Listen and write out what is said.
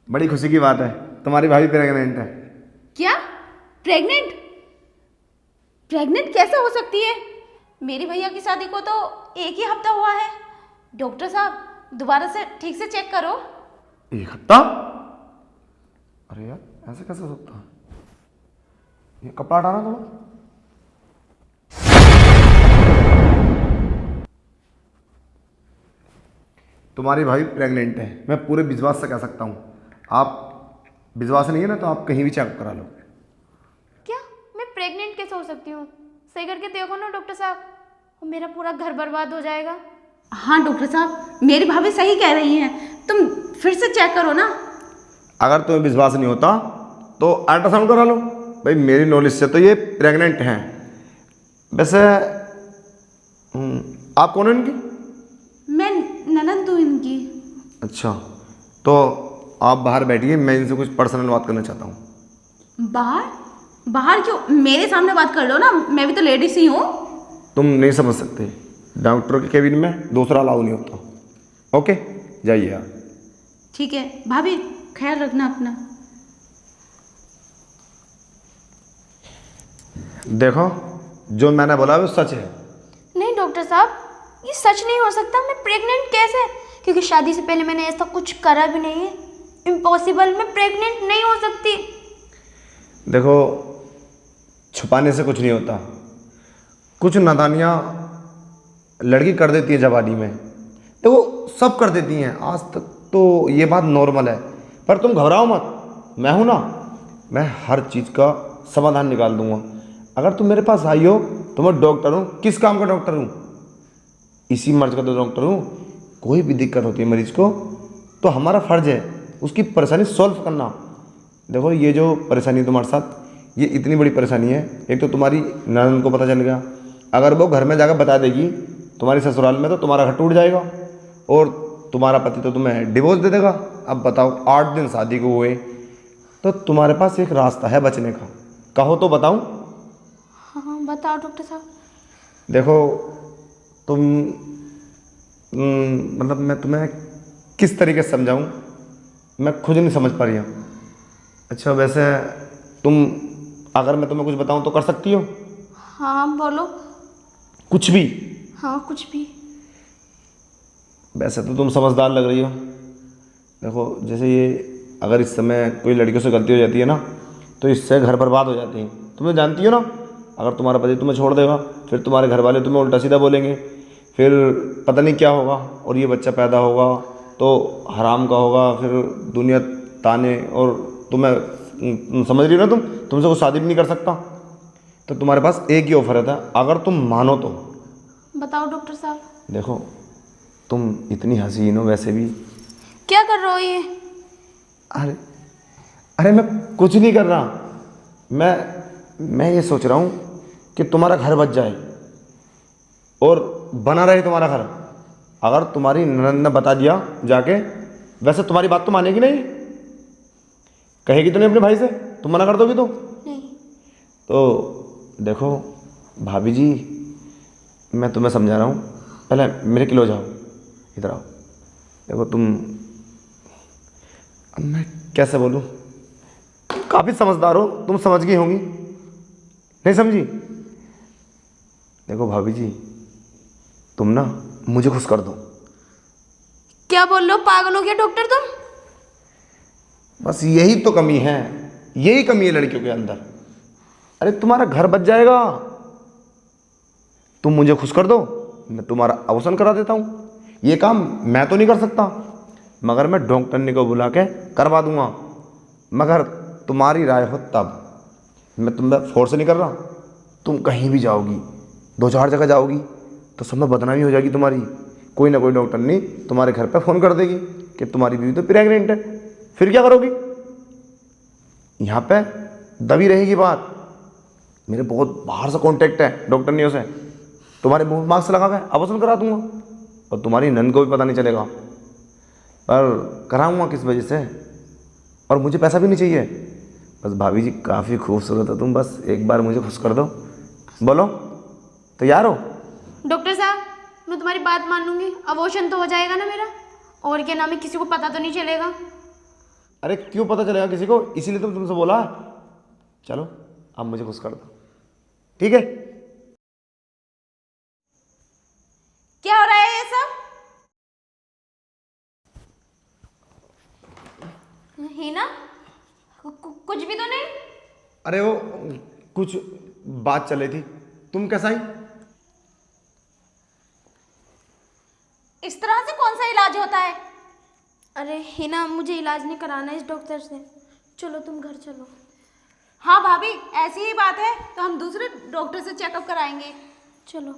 बड़ी खुशी की बात है, तुम्हारी भाभी प्रेग्नेंट है। क्या? प्रेग्नेंट? प्रेग्नेंट कैसे हो सकती है? मेरी भैया की शादी को तो 1 ही हफ्ता हुआ है। डॉक्टर साहब दोबारा से ठीक से चेक करो। 1 हफ्ता? अरे यार ऐसे कैसे हो सकता है? ये कपड़ा हटाना थोड़ा। तुम्हारी भाभी प्रेग्नेंट है, मैं पूरे विश्वास से कह सकता हूँ। आप विश्वास नहीं है ना तो आप कहीं भी चेक करा लो। क्या मैं प्रेग्नेंट कैसे हो सकती हूँ? सही करके देखो ना डॉक्टर साहब, मेरा पूरा घर बर्बाद हो जाएगा। हाँ डॉक्टर साहब, मेरी भाभी सही कह रही हैं, तुम फिर से चेक करो ना। अगर तुम्हें विश्वास नहीं होता तो अल्ट्रासाउंड करा लो। भाई मेरी नॉलेज से तो ये प्रेग्नेंट हैं। वैसे आप कौन है इनकी? मैं ननद हूँ इनकी। अच्छा, तो आप बाहर बैठिए, मैं इनसे कुछ पर्सनल बात करना चाहता हूँ। बाहर? बाहर क्यों? मेरे सामने बात कर लो ना, मैं भी तो लेडीज ही हूँ। तुम नहीं समझ सकते, डॉक्टर के केबिन में दूसरा अलाउ नहीं होता। ओके, जाइए आप। ठीक है भाभी, ख्याल रखना अपना। देखो, जो मैंने बोला वो सच है। नहीं डॉक्टर साहब, ये सच नहीं हो सकता। मैं प्रेग्नेंट कैसे? क्योंकि शादी से पहले मैंने ऐसा कुछ करा भी नहीं है। इम्पॉसिबल, मैं प्रेग्नेंट नहीं हो सकती। देखो, छुपाने से कुछ नहीं होता। कुछ नादानियाँ लड़की कर देती है जवानी में, तो वो सब कर देती हैं। आज तक तो ये बात नॉर्मल है, पर तुम घबराओ मत। मैं हूँ ना, मैं हर चीज़ का समाधान निकाल दूंगा। अगर तुम मेरे पास आई हो तो मैं डॉक्टर हूँ। किस काम का डॉक्टर हूँ? इसी मर्ज का तो डॉक्टर हूँ। कोई भी दिक्कत होती है मरीज को तो हमारा फर्ज है उसकी परेशानी सॉल्व करना। देखो, ये जो परेशानी है तुम्हारे साथ, ये इतनी बड़ी परेशानी है। एक तो तुम्हारी ननद को पता चल गया, अगर वो घर में जाकर बता देगी तुम्हारी ससुराल में तो तुम्हारा घर टूट जाएगा और तुम्हारा पति तो तुम्हें डिवोर्स दे देगा। अब बताओ, 8 दिन शादी को हुए, तो तुम्हारे पास एक रास्ता है बचने का। कहो तो बताऊं? हाँ बताओ डॉक्टर साहब। देखो, तुम मतलब मैं तुम्हें किस तरीके से समझाऊं, मैं खुद नहीं समझ पा रही हूँ। अच्छा, वैसे तुम, अगर मैं तुम्हें कुछ बताऊं तो कर सकती हो? हाँ बोलो। कुछ भी? हाँ कुछ भी। वैसे तो तुम समझदार लग रही हो। देखो, जैसे ये अगर इस समय कोई लड़कियों से गलती हो जाती है ना, तो इससे घर बर्बाद हो जाते हैं। तुम्हें जानती हो ना, अगर तुम्हारा पति तुम्हें छोड़ देगा फिर तुम्हारे घर वाले तुम्हें उल्टा सीधा बोलेंगे, फिर पता नहीं क्या होगा, और ये बच्चा पैदा होगा तो हराम का होगा, फिर दुनिया ताने। और तुम्हें समझ रही हो ना, तुमसे कोई शादी भी नहीं कर सकता। तो तुम्हारे पास एक ही ऑफर था, अगर तुम मानो तो। बताओ डॉक्टर साहब। देखो, तुम इतनी हसीन हो वैसे भी। क्या कर रहे हो ये? अरे अरे मैं कुछ नहीं कर रहा। मैं ये सोच रहा हूँ कि तुम्हारा घर बच जाए और बना रहे तुम्हारा घर। अगर तुम्हारी ननद ने बता दिया जाके, वैसे तुम्हारी बात तो मानेगी नहीं, कहेगी तो नहीं अपने भाई से? तुम मना कर दोगी तो? नहीं। तो देखो भाभी जी, मैं तुम्हें समझा रहा हूँ, पहले मेरे किलो जाओ, इधर आओ। देखो तुम, अब मैं कैसे बोलूँ, काफ़ी समझदार हो, तुम समझ गई होंगी, नहीं समझी? देखो भाभी जी, तुम ना मुझे खुश कर दो। क्या बोल रहे हो? पागल हो गया डॉक्टर तुम? बस यही तो कमी है, यही कमी है लड़कियों के अंदर। अरे तुम्हारा घर बच जाएगा, तुम मुझे खुश कर दो, मैं तुम्हारा अवसान करा देता हूँ। ये काम मैं तो नहीं कर सकता, मगर मैं डॉक्टर को बुला के करवा दूंगा। मगर तुम्हारी राय हो तब। मैं तुम्हें फोर्स नहीं कर रहा। तुम कहीं भी जाओगी, 2-4 जगह जाओगी, तो सब में बदनामी हो जाएगी तुम्हारी। कोई ना कोई डॉक्टर नहीं तुम्हारे घर पे फ़ोन कर देगी कि तुम्हारी बीवी तो प्रेग्नेंट है। फिर क्या करोगी? यहाँ पे दबी रहेगी बात। मेरे बहुत बाहर से कांटेक्ट है डॉक्टरनियों से, तुम्हारे मुंह मास्क लगा के अबॉर्शन करा दूंगा और तुम्हारी नन को भी पता नहीं चलेगा। पर कराऊंगा किस वजह से? और मुझे पैसा भी नहीं चाहिए। बस भाभी जी, काफ़ी खूबसूरत हो तुम, बस एक बार मुझे खुश कर दो। बोलो, तैयार हो? डॉक्टर साहब, मैं तुम्हारी बात मान लूंगी। अबॉर्शन तो हो जाएगा ना मेरा, और क्या नाम है, किसी को पता तो नहीं चलेगा? अरे क्यों पता चलेगा किसी को, इसीलिए तो तुमसे बोला। चलो अब मुझे खुश कर दो, ठीक है? क्या हो रहा है ये सब? हिना, कुछ भी तो नहीं। अरे वो कुछ बात चल रही थी। तुम कैसा आई? इस तरह से कौन सा इलाज होता है? अरे हिना, मुझे इलाज नहीं कराना है इस डॉक्टर से। चलो तुम घर चलो। हाँ भाभी, ऐसी ही बात है तो हम दूसरे डॉक्टर से चेकअप कराएंगे। चलो।